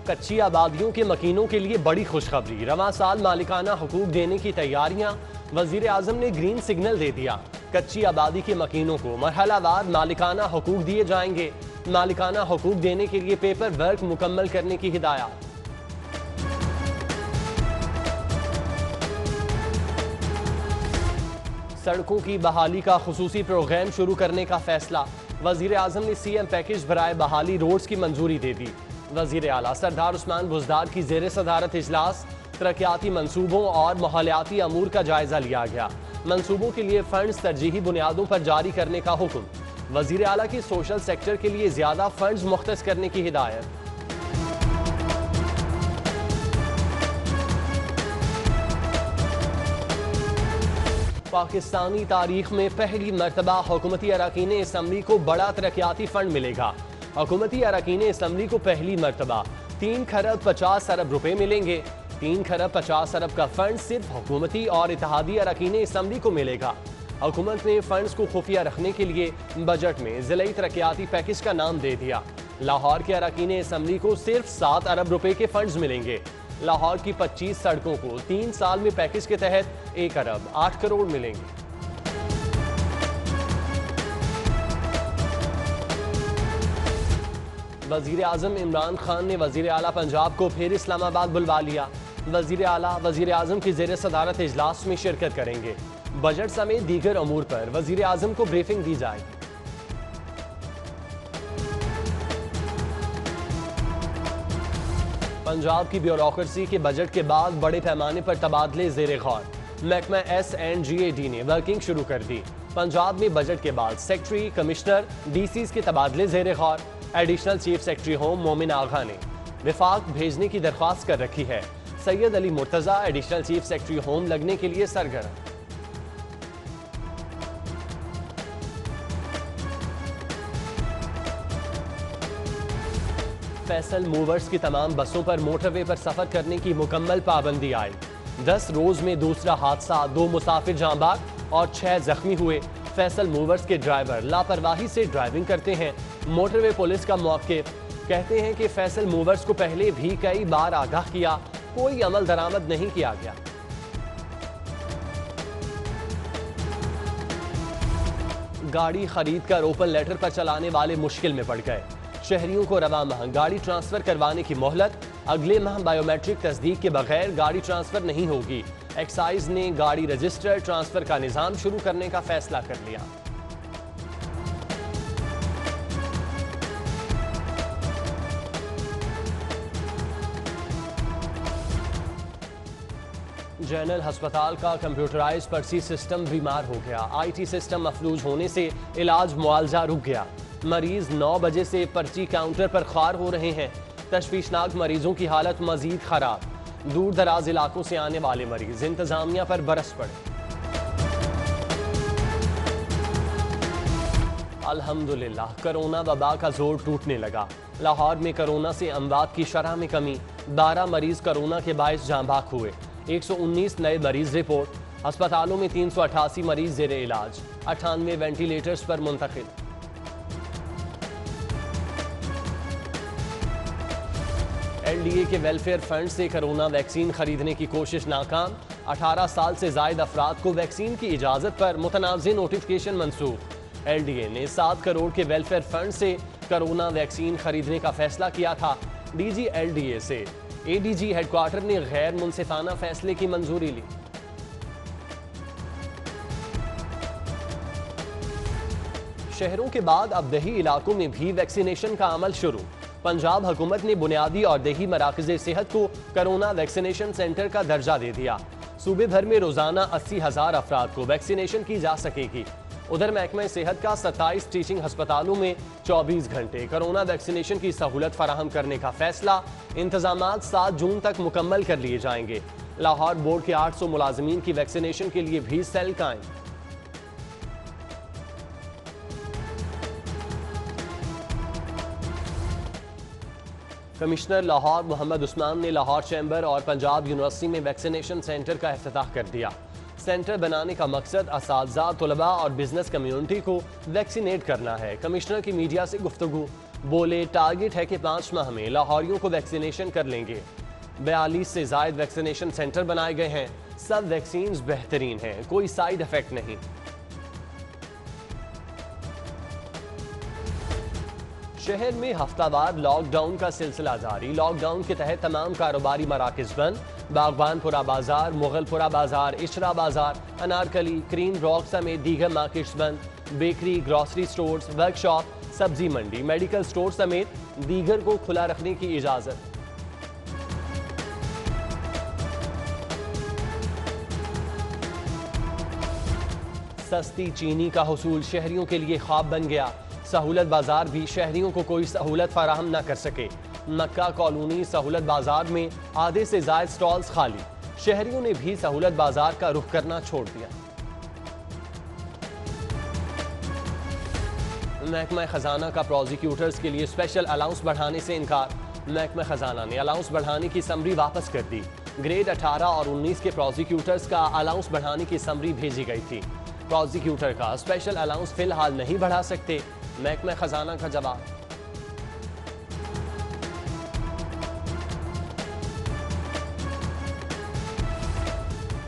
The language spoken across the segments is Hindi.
कच्ची आबादियों के मकीनों के लिए बड़ी खुशखबरी। रवां साल मालिकाना हुकूक देने की तैयारियां, वजीर आजम ने ग्रीन सिग्नल दे दिया। कच्ची आबादी के मकीनों को मरहलावार मालिकाना हुकूक दिए जाएंगे। मालिकाना हुकूक देने के लिए पेपर वर्क मुकम्मल करने की हिदायत। सड़कों की बहाली का खुसूसी प्रोग्राम शुरू करने का फैसला। वजीर आजम ने CM पैकेज बराए बहाली रोड्स की मंजूरी दे दी। वजीर आला सरदार उस्मान बुज़दार की ज़ेर सदारत इजलास। तरक्याती मंसूबों और माहौलियाती अमूर का जायजा लिया गया। मंसूबों के लिए फंड्स तरजीही बुनियादों पर जारी करने का हुक्म। वजीर आला की सोशल सेक्टर के लिए ज्यादा फंड्स मुख्तस करने की हिदायत। पाकिस्तानी तारीख में पहली मरतबा हुकूमती अरकान असम्बली को बड़ा तरक्याती फंड मिलेगा। हुकूमती अरकान असम्बली को पहली मरतबा 3 खरब 50 अरब रुपए मिलेंगे। 3 खरब 50 अरब का फंड सिर्फ हुकूमती और इत्तेहादी अरकान असम्बली को मिलेगा। हुकूमत ने फंड्स को खुफिया रखने के लिए बजट में ज़िलाई तरक्याती पैकेज का नाम दे दिया। लाहौर के अरकान असम्बली को सिर्फ 7 अरब रुपए के फंड्स मिलेंगे। लाहौर की 25 सड़कों को 3 साल में पैकेज के तहत 1 अरब 8 करोड़ मिलेंगे। वजीर आजम इमरान खान ने वजीर आला पंजाब को फिर इस्लामाबाद बुलवा लिया। वजीर आला वजीर आजम की ज़ेर सदारत इजलास में शिरकत करेंगे। बजट समेत दीगर अमूर पर वजीर आजम को ब्रीफिंग दी जाएगी। पंजाब की ब्यूरोक्रेसी के बजट के बाद बड़े पैमाने पर तबादले ज़ेर गौर। महकमा SNGAD ने वर्किंग शुरू कर दी। पंजाब में बजट के बाद सेक्रेटरी, कमिश्नर, DCs के तबादले ज़ेर गौर। एडिशनल चीफ सेक्रेटरी होम मोमिन आगा ने विफाक भेजने की दरख्वास्त कर रखी है। Syed Ali Murtaza additional chief secretary home लगने के लिए सरगर्म। फैसल मूवर्स की तमाम बसों पर मोटरवे पर सफर करने की मुकम्मल पाबंदी आई। 10 रोज में दूसरा हादसा, 2 मुसाफिर जाँ बाग और 6 जख्मी हुए। फैसल मूवर्स के ड्राइवर लापरवाही से ड्राइविंग करते हैं। मोटरवे पुलिस का मौक़िफ़, कहते हैं कि फैसल मूवर्स को पहले भी कई बार आगाह किया, कोई अमल दरामद नहीं किया गया। गाड़ी खरीद कर ओपन लेटर पर चलाने वाले मुश्किल में पड़ गए। शहरियों को रवा माह गाड़ी ट्रांसफर करवाने की मोहलत। अगले माह बायोमेट्रिक तस्दीक के बगैर गाड़ी ट्रांसफर नहीं होगी। एक्साइज ने गाड़ी रजिस्टर ट्रांसफर का निजाम शुरू करने का फैसला कर लिया। जनरल अस्पताल का कंप्यूटराइज पर्ची सिस्टम बीमार हो गया। IT सिस्टम मफलूज होने से इलाज मुआवजा रुक गया। मरीज 9 बजे से पर्ची काउंटर पर ख्वार हो रहे हैं। तशवीशनाक मरीजों की हालत मजीद खराब। दूर दराज इलाकों से आने वाले मरीज इंतजामिया पर बरस पड़े। अल्हम्दुलिल्लाह कोरोना वबा का जोर टूटने लगा। लाहौर में कोरोना से अमवात की शरह में कमी। 12 मरीज कोरोना के बायस जाँ बाक हुए। 119 नए मरीज रिपोर्ट। अस्पतालों में 388 मरीज जेर इलाज। 98 वेंटिलेटर्स पर मुंतकिल। LDA के वेलफेयर फंड से कोरोना वैक्सीन खरीदने की कोशिश नाकाम। 18 साल से जायद अफराद को वैक्सीन की इजाजत पर मुतनाज़ नोटिफिकेशन मंसूख। LDA ने 7 करोड़ के वेलफेयर फंड से कोरोना वैक्सीन खरीदने का फैसला किया था। DG LDA से ADG हेडक्वार्टर ने गैर मुनसिफाना फैसले की मंजूरी ली। शहरों के बाद अब दही इलाकों में भी वैक्सीनेशन का अमल शुरू। पंजाब हुकूमत ने बुनियादी और दही मराकज़े सेहत को कोरोना वैक्सीनेशन सेंटर का दर्जा दे दिया। सूबे भर में रोजाना 80,000 अफराद को वैक्सीनेशन की जा सकेगी। उधर महकमा सेहत का 27 टीचिंग अस्पतालों में 24 घंटे कोरोना वैक्सीनेशन की सहूलत फराहम करने का फैसला। इंतजामात 7 जून तक मुकम्मल कर लिए जाएंगे। लाहौर बोर्ड के 800 मुलाजमीन की वैक्सीनेशन के लिए भी सेल कायम। कमिश्नर लाहौर मोहम्मद उस्मान ने लाहौर चैम्बर और पंजाब यूनिवर्सिटी में वैक्सीनेशन सेंटर का इफ्तिताह कर दिया। सेंटर बनाने का मकसद असातिज़ा, तलबा और बिजनेस कम्युनिटी को वैक्सीनेट करना है। कमिश्नर की मीडिया से गुफ्तगू। बोले टारगेट है कि 5 माह में लाहौरियों को वैक्सीनेशन कर लेंगे। 42 से जायद वैक्सीनेशन सेंटर बनाए गए हैं। सब वैक्सीन बेहतरीन हैं, कोई साइड इफेक्ट नहीं। शहर में हफ्तावार लॉकडाउन का सिलसिला जारी। लॉकडाउन के तहत तमाम कारोबारी मराकज बंद। बागबानपुरा बाजार, मुगलपुरा बाजार, इशरा बाजार, अनारकली, क्रीम रॉक समेत दीगर मार्केट्स बंद। बेकरी, ग्रॉसरी स्टोर्स, वर्कशॉप, सब्जी मंडी, मेडिकल स्टोर समेत दीगर को खुला रखने की इजाजत। सस्ती चीनी का हुसूल शहरियों के लिए ख्वाब बन गया। सहूलत बाजार भी शहरियों को कोई सहूलत फराहम न कर सके। मक्का कॉलोनी सहूलत बाजार में आधे से ज्यादा स्टॉल्स खाली। शहरियों ने भी सहूलत बाजार का रुख करना छोड़ दिया। महकमा खजाना का प्रोसिक्यूटर्स के लिए स्पेशल अलाउंस बढ़ाने से इनकार। महकमा खजाना ने अलाउंस बढ़ाने की समरी वापस कर दी। ग्रेड 18 और 19 के प्रोसिक्यूटर्स का अलाउंस बढ़ाने की समरी भेजी गई थी। प्रोसिक्यूटर का स्पेशल अलाउंस फिलहाल नहीं बढ़ा सकते, महकमा खजाना का जवाब।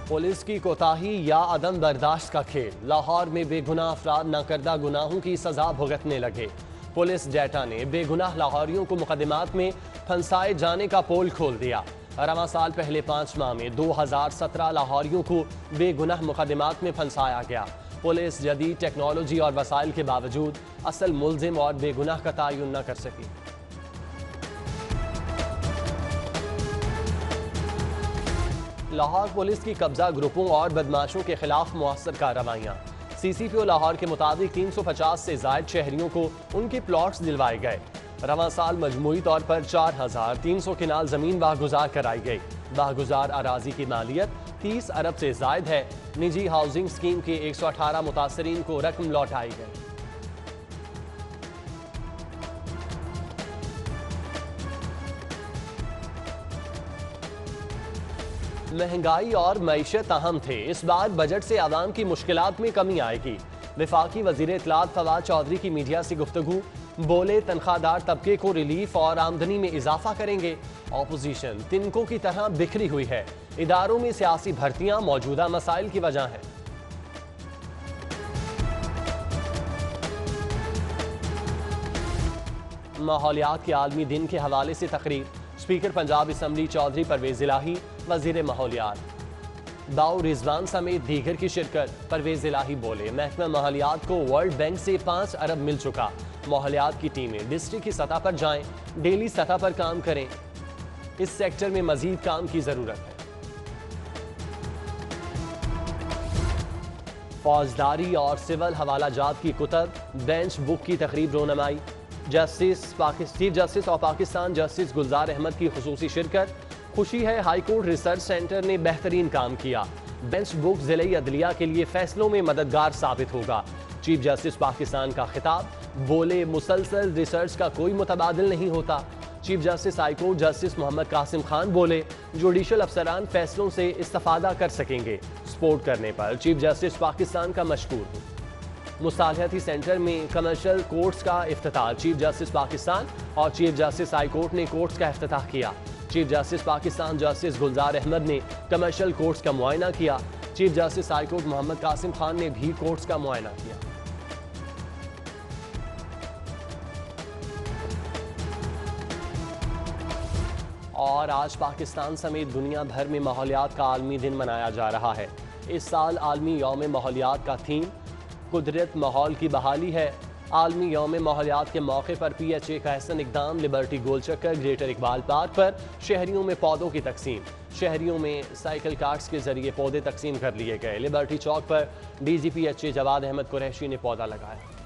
पुलिस की कोताही या अदम बर्दाश्त का खेल। लाहौर में बेगुनाह अफराद नाकर्दा गुनाहों की सजा भुगतने लगे। पुलिस डेटा ने बेगुनाह लाहौरियों को मुकदमात में फंसाए जाने का पोल खोल दिया। रवां साल पहले 5 माह में 2017 लाहौरियों को बेगुनाह मुकदमात में फंसाया गया। पुलिस जदीद टेक्नोलॉजी और वसाइल के बावजूद असल मुल्जिम और बेगुनाह का तयन न कर सकी। लाहौर पुलिस की कब्जा ग्रुपों और बदमाशों के खिलाफ मुअस्सर कार्रवाइयाँ। CCPO लाहौर के मुताबिक 350 से जायद शहरियों को उनके प्लॉट्स दिलवाए गए। रवां साल मजमूई तौर पर 4300 किनाल जमीन बागुजार कराई गई। बागुजार अराजी की मालियत 30 अरब से जायद है। निजी हाउसिंग स्कीम के 118 मुतासरीन को रकम लौटाई गई। महंगाई और मईशत अहम थे। इस बार बजट से आवाम की मुश्किलात में कमी आएगी। वफाकी वजीर इत्तलात फवाद चौधरी की मीडिया से गुफ्तगू। बोले तनख्वाहदार तबके को रिलीफ और आमदनी में इजाफा करेंगे। ऑपोजिशन तिनकों की तरह बिखरी हुई है। इदारों में सियासी भर्तियां मौजूदा मसाइल की वजह है। माहौलियात के आलमी दिन के हवाले से तकरीर। स्पीकर पंजाब असम्बली चौधरी परवेज इलाही, वजीर माहौलियात दाऊ रिजवान समेत दीगर की शिरकत। परवेज इलाही बोले महकमा माहौलियात को वर्ल्ड बैंक से 5 अरब मिल चुका। माहौलियात की टीमें डिस्ट्रिक्ट की सतह पर जाएं, डेली सतह पर काम करें। इस सेक्टर में मजीद काम की जरूरत है। फौजदारी और सिविल हवाला जात की कुतब बेंच बुक की तकरीब रोनमाई। चीफ जस्टिस और पाकिस्तान जस्टिस गुलजार अहमद की खुसूसी शिरकत। खुशी है हाई कोर्ट रिसर्च सेंटर ने बेहतरीन काम किया। बेंच बुक जिले अदलिया के लिए फैसलों में मददगार साबित होगा। चीफ जस्टिस पाकिस्तान का खिताब। बोले मुसलसल रिसर्च का कोई मुतबादिल नहीं होता। Chief justice high court justice Mohammad Qasim Khan बोले जुडिशल अफसरान फैसलों से इस्तेफादा कर सकेंगे। सपोर्ट करने पर चीफ जस्टिस पाकिस्तान का मशकूर हूँ। मुसालहती सेंटर में कमर्शियल कोर्ट्स का इफ्तिताह। चीफ जस्टिस पाकिस्तान और चीफ जस्टिस हाई कोर्ट ने कोर्ट्स का इफ्तिताह किया। Chief justice Pakistan justice Gulzar Ahmed ने कमर्शियल कोर्ट्स का मुआयना किया। Chief justice high court Mohammad Qasim Khan ने भी कोर्ट्स का मुआयना किया। और आज पाकिस्तान समेत दुनिया भर में माहौलियात का आलमी दिन मनाया जा रहा है। इस साल आलमी यौम माहौलियात का थीम कुदरत माहौल की बहाली है। आलमी यौम माहौलियात के मौके पर PHA का अहसन इकदाम। लिबर्टी गोल चक्कर ग्रेटर इकबाल पार्क पर शहरियों में पौधों की तकसीम। शहरियों में साइकिल कार्ट्स के जरिए पौधे तकसीम कर लिए गए। लिबर्टी चौक पर DG PHA जवाद अहमद कुरैशी ने पौधा लगाया।